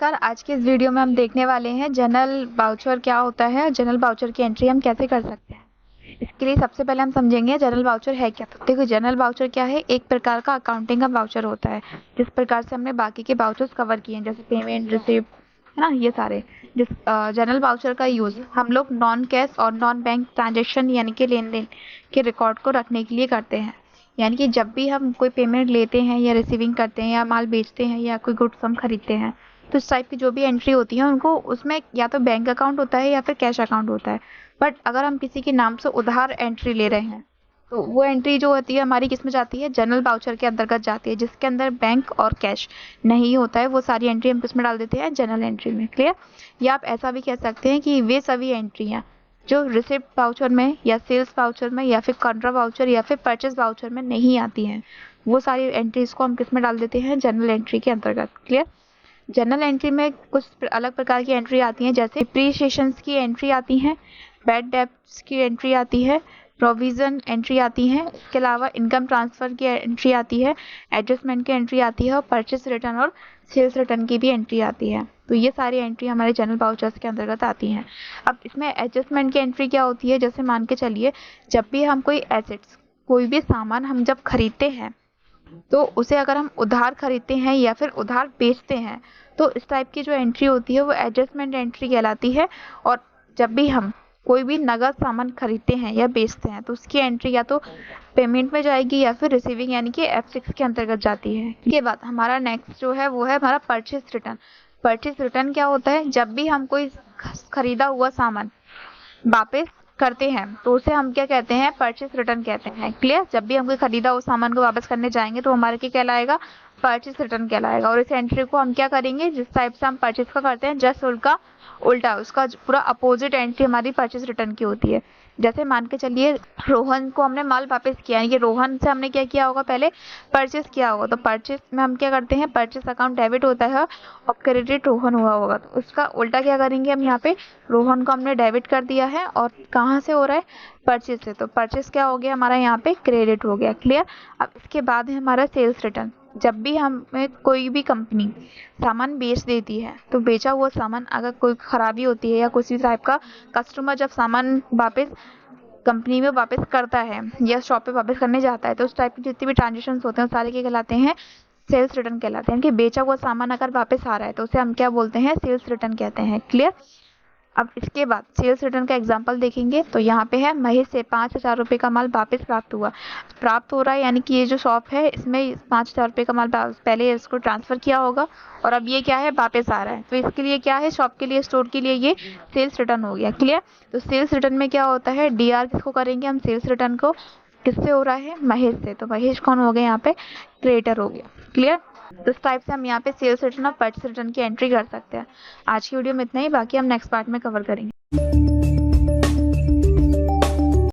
नमस्कार। आज के इस वीडियो में हम देखने वाले हैं जनरल वाउचर क्या होता है, जनरल वाउचर की एंट्री हम कैसे कर सकते हैं। इसके लिए सबसे पहले हम समझेंगे जनरल वाउचर है क्या। तो देखो, जनरल वाउचर क्या है, एक प्रकार का अकाउंटिंग का वाउचर होता है। जिस प्रकार से हमने बाकी के वाउचर्स कवर किए हैं, जैसे पेमेंट, रिसिप्ट, है ना, ये सारे। जिस जनरल वाउचर का यूज़ हम लोग नॉन कैश और नॉन बैंक ट्रांजेक्शन यानी कि लेन देन के रिकॉर्ड को रखने के लिए करते हैं। यानी कि जब भी हम कोई पेमेंट लेते हैं या रिसीविंग करते हैं या माल बेचते हैं या कोई गुड्स हम खरीदते हैं, तो इस टाइप की जो भी एंट्री होती है उनको, उसमें या तो बैंक अकाउंट होता है या फिर कैश अकाउंट होता है। बट अगर हम किसी के नाम से उधार एंट्री ले रहे हैं, तो वो एंट्री जो होती है हमारी किस में जाती है, जनरल वाउचर के अंतर्गत जाती है, जिसके अंदर बैंक और कैश नहीं होता है। वो सारी एंट्री हम किस में डाल देते हैं, जनरल एंट्री में। क्लियर। या आप ऐसा भी कह सकते हैं कि वे सभी एंट्रियाँ जो रिसिप्ट वाउचर में या सेल्स वाउचर में या फिर कॉन्ट्रा वाउचर या फिर परचेज वाउचर में नहीं आती हैं, वो सारी एंट्रीज को हम किस में डाल देते हैं, जनरल एंट्री के अंतर्गत। क्लियर। जनरल एंट्री में कुछ अलग प्रकार की एंट्री आती हैं, जैसे डिप्रीशिएशंस की एंट्री आती हैं, बैड डेब्ट्स की एंट्री आती है, प्रोविज़न एंट्री आती है, इसके अलावा इनकम ट्रांसफ़र की एंट्री आती है, एडजस्टमेंट की एंट्री आती है और परचेस रिटर्न और सेल्स रिटर्न की भी एंट्री आती है। तो ये सारी एंट्री हमारे जनरल वाउचर्स के अंतर्गत आती हैं। अब इसमें एडजस्टमेंट की एंट्री क्या होती है, जैसे मान के चलिए जब भी हम कोई एसेट्स, कोई भी सामान हम जब खरीदते हैं, तो उसे अगर हम उधार खरीदते हैं या फिर उधार बेचते हैं, तो इस टाइप की जो एंट्री होती है वो एडजस्टमेंट एंट्री कहलाती है। और जब भी हम कोई भी नगद सामान खरीदते हैं या बेचते हैं, तो उसकी एंट्री या तो पेमेंट में जाएगी या फिर रिसीविंग यानी कि F6 के अंतर्गत जाती है। इसके बाद हमारा नेक्स्ट जो है वो है हमारा परचेस रिटर्न। परचेस रिटर्न क्या होता है, जब भी हम कोई खरीदा हुआ सामान वापस करते हैं तो उसे हम क्या कहते हैं, परचेस रिटर्न कहते हैं। क्लियर। जब भी हम कोई खरीदा उस सामान को वापस करने जाएंगे तो हमारे क्या कहलाएगा, परचेस रिटर्न कहलाएगा। और इस एंट्री को हम क्या करेंगे, जिस टाइप से हम परचेस का करते हैं जस्ट उल्टा उल्टा उसका पूरा अपोजिट एंट्री हमारी परचेस रिटर्न की होती है। जैसे मान के चलिए रोहन को हमने माल वापस किया, यानी कि रोहन से हमने क्या किया होगा, पहले परचेस किया होगा। तो परचेस में हम क्या करते हैं, परचेस अकाउंट डेबिट होता है और क्रेडिट रोहन हुआ होगा, तो उसका उल्टा क्या करेंगे हम, यहाँ पे रोहन को हमने डेबिट कर दिया है और कहाँ से हो रहा है, परचेस से, तो परचेस क्या हो गया हमारा, यहाँ पे क्रेडिट हो गया। क्लियर। अब इसके बाद है हमारा सेल्स रिटर्न। जब भी हमें कोई भी कंपनी सामान बेच देती है, तो बेचा हुआ सामान अगर कोई खराबी होती है या किसी टाइप का कस्टमर जब सामान वापस कंपनी में वापस करता है या शॉप पे वापस करने जाता है, तो उस टाइप की जितनी भी ट्रांजेक्शन होते हैं सारे क्या कहलाते हैं, सेल्स रिटर्न कहलाते हैं। कि बेचा हुआ सामान अगर वापस आ रहा है तो उसे हम क्या बोलते हैं, सेल्स रिटर्न कहते हैं। क्लियर। अब इसके बाद सेल्स रिटर्न का एग्जांपल देखेंगे, तो यहाँ पे है महेश से 5,000 रुपये का माल वापस प्राप्त हुआ। प्राप्त हो रहा है यानी कि ये जो शॉप है इसमें 5,000 रुपये का माल पहले इसको ट्रांसफ़र किया होगा और अब ये क्या है, वापस आ रहा है, तो इसके लिए क्या है, शॉप के लिए, स्टोर के लिए ये सेल्स रिटर्न हो गया। क्लियर। तो सेल्स रिटर्न में क्या होता है, DR किसको करेंगे हम, सेल्स रिटर्न को किससे हो रहा है, महेश से, तो महेश कौन हो गया, यहाँ पे क्रिएटर हो गया। क्लियर। तो इस टाइप से हम यहाँ पे सेल्स रिटर्न और परचेस रिटर्न की एंट्री कर सकते हैं। आज की वीडियो में इतना ही, बाकी हम नेक्स्ट पार्ट में कवर करेंगे।